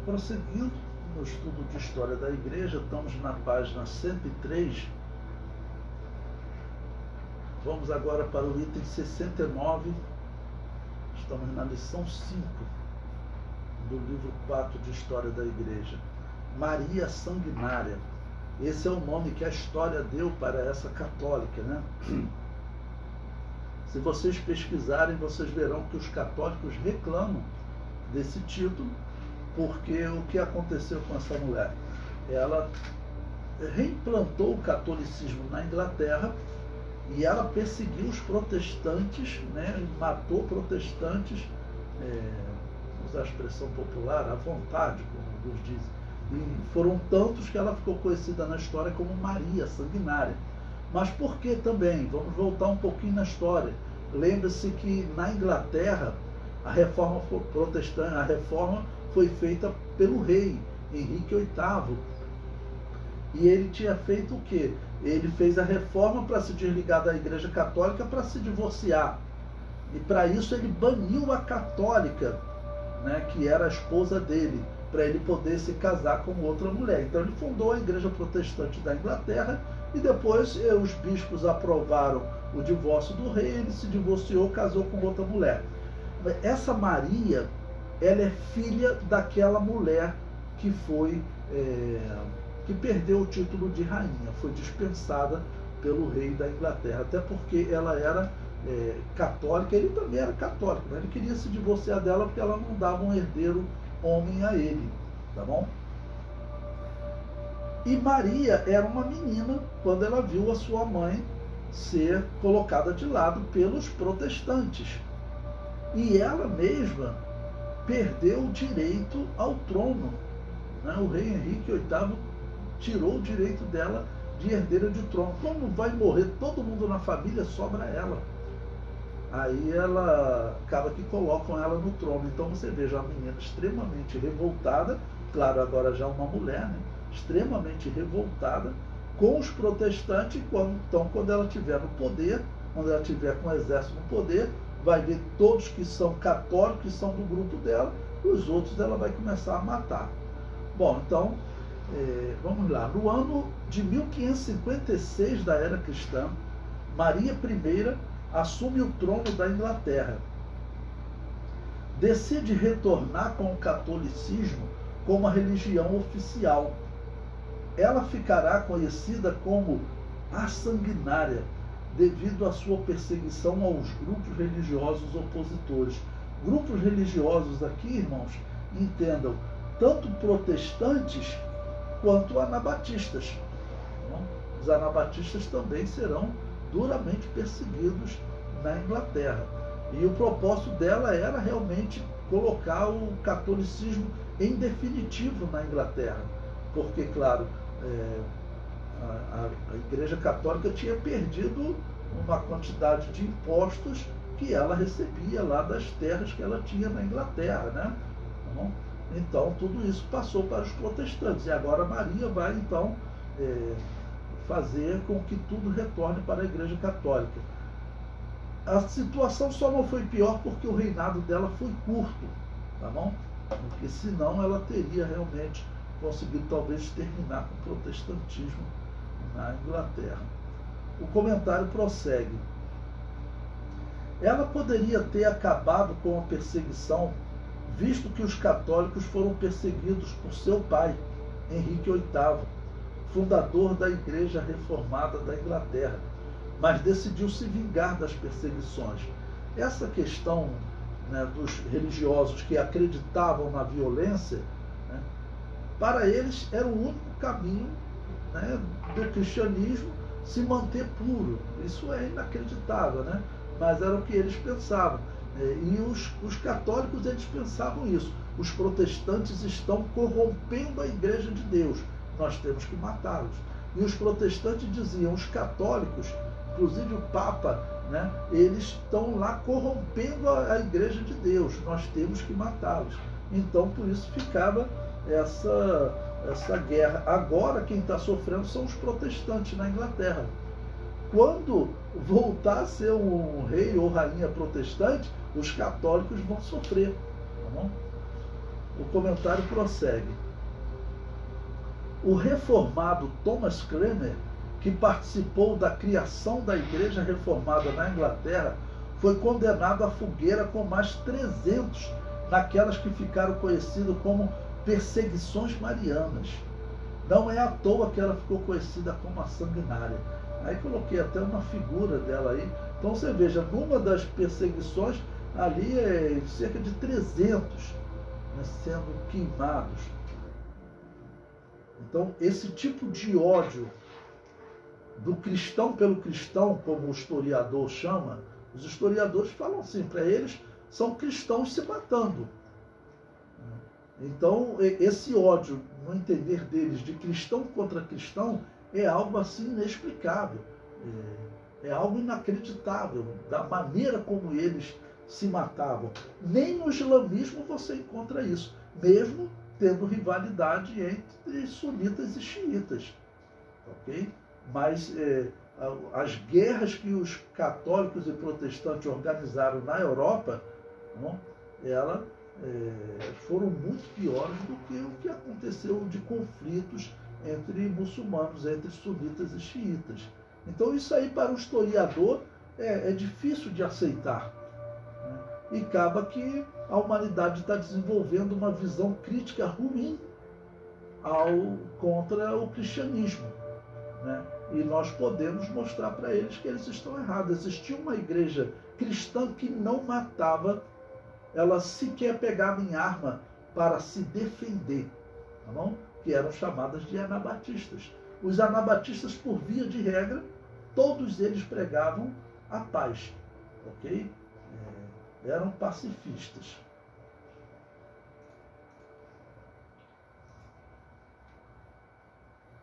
Prosseguindo no estudo de História da Igreja, estamos na página 103. Vamos agora para o item 69. Estamos na lição 5 do livro 4 de História da Igreja. Maria Sanguinária. Esse é o nome que a história deu para essa católica, né? Se vocês pesquisarem, vocês verão que os católicos reclamam desse título, porque o que aconteceu com essa mulher? Ela reimplantou o catolicismo na Inglaterra e ela perseguiu os protestantes, né? Matou protestantes, usar a expressão popular, à vontade, como alguns dizem. E foram tantos que ela ficou conhecida na história como Maria Sanguinária. Mas por que também? Vamos voltar um pouquinho na história. Lembre-se que na Inglaterra a reforma protestante, a reforma foi feita pelo rei Henrique VIII. E ele tinha feito o quê? Ele fez a reforma para se desligar da Igreja Católica, para se divorciar. E para isso ele baniu a católica, né, que era a esposa dele, para ele poder se casar com outra mulher. Então ele fundou a Igreja Protestante da Inglaterra e depois os bispos aprovaram o divórcio do rei, ele se divorciou, casou com outra mulher. Essa Maria, ela é filha daquela mulher que foi que perdeu o título de rainha, foi dispensada pelo rei da Inglaterra, até porque ela era católica, ele também era católico, né? Ele queria se divorciar dela porque ela não dava um herdeiro homem a ele, tá bom? E Maria era uma menina quando ela viu a sua mãe ser colocada de lado pelos protestantes. E ela mesma perdeu o direito ao trono, né? O rei Henrique VIII tirou o direito dela de herdeira de trono. Como vai morrer todo mundo na família, sobra ela. Aí ela acaba que colocam ela no trono. Então você veja uma menina extremamente revoltada, claro, agora já uma mulher, né? Extremamente revoltada com os protestantes. Então quando ela estiver no poder, quando ela estiver com o exército no poder, vai ver todos que são católicos, que são do grupo dela, e os outros ela vai começar a matar. Bom, então, vamos lá. No ano de 1556 da era cristã, Maria I assume o trono da Inglaterra. Decide retornar com o catolicismo como a religião oficial. Ela ficará conhecida como a Sanguinária, devido à sua perseguição aos grupos religiosos opositores. Grupos religiosos aqui, irmãos, entendam, tanto protestantes quanto anabatistas. Os anabatistas também serão duramente perseguidos na Inglaterra. E o propósito dela era realmente colocar o catolicismo em definitivo na Inglaterra. Porque, claro, a Igreja Católica tinha perdido uma quantidade de impostos que ela recebia lá das terras que ela tinha na Inglaterra, né? Então, tudo isso passou para os protestantes. E agora Maria vai, então, fazer com que tudo retorne para a Igreja Católica. A situação só não foi pior porque o reinado dela foi curto, tá bom? Porque senão ela teria realmente conseguido talvez terminar com o protestantismo na Inglaterra. O comentário prossegue. Ela poderia ter acabado com a perseguição, visto que os católicos foram perseguidos por seu pai, Henrique VIII, fundador da Igreja Reformada da Inglaterra, mas decidiu se vingar das perseguições. Essa questão, né, dos religiosos que acreditavam na violência, né, para eles era o único caminho, né, do cristianismo se manter puro. Isso é inacreditável, né? Mas era o que eles pensavam. E os católicos, eles pensavam isso. Os protestantes estão corrompendo a Igreja de Deus, nós temos que matá-los. E os protestantes diziam, os católicos, inclusive o Papa, né, eles estão lá corrompendo a Igreja de Deus, nós temos que matá-los. Então, por isso ficava essa guerra. Agora quem está sofrendo são os protestantes na Inglaterra. Quando voltar a ser um rei ou rainha protestante, os católicos vão sofrer. Tá bom? o comentário prossegue. O reformado Thomas Cranmer, que participou da criação da Igreja Reformada na Inglaterra, foi condenado à fogueira com mais 300 naquelas que ficaram conhecidas como perseguições marianas. Não é à toa que ela ficou conhecida como a sanguinária. Aí coloquei até uma figura dela aí. Então você veja, numa das perseguições, ali cerca de 300, né, sendo queimados. Então esse tipo de ódio do cristão pelo cristão, como o historiador chama, os historiadores falam assim, para eles são cristãos se matando. Então esse ódio, no entender deles, de cristão contra cristão, é algo assim inexplicável, é algo inacreditável, da maneira como eles se matavam. Nem no islamismo você encontra isso, mesmo tendo rivalidade entre sunitas e xiitas, ok? Mas as guerras que os católicos e protestantes organizaram na Europa, não, elas foram muito piores do que o que aconteceu de conflitos entre muçulmanos, entre sunitas e xiitas. Então isso aí para o historiador é difícil de aceitar, né? E acaba que a humanidade está desenvolvendo uma visão crítica ruim contra o cristianismo, né? E nós podemos mostrar para eles que eles estão errados. Existia uma igreja cristã que não matava, ela sequer pegava em arma para se defender, tá bom? Que eram chamadas de anabatistas. Os anabatistas, por via de regra, todos eles pregavam a paz, ok? Eram pacifistas.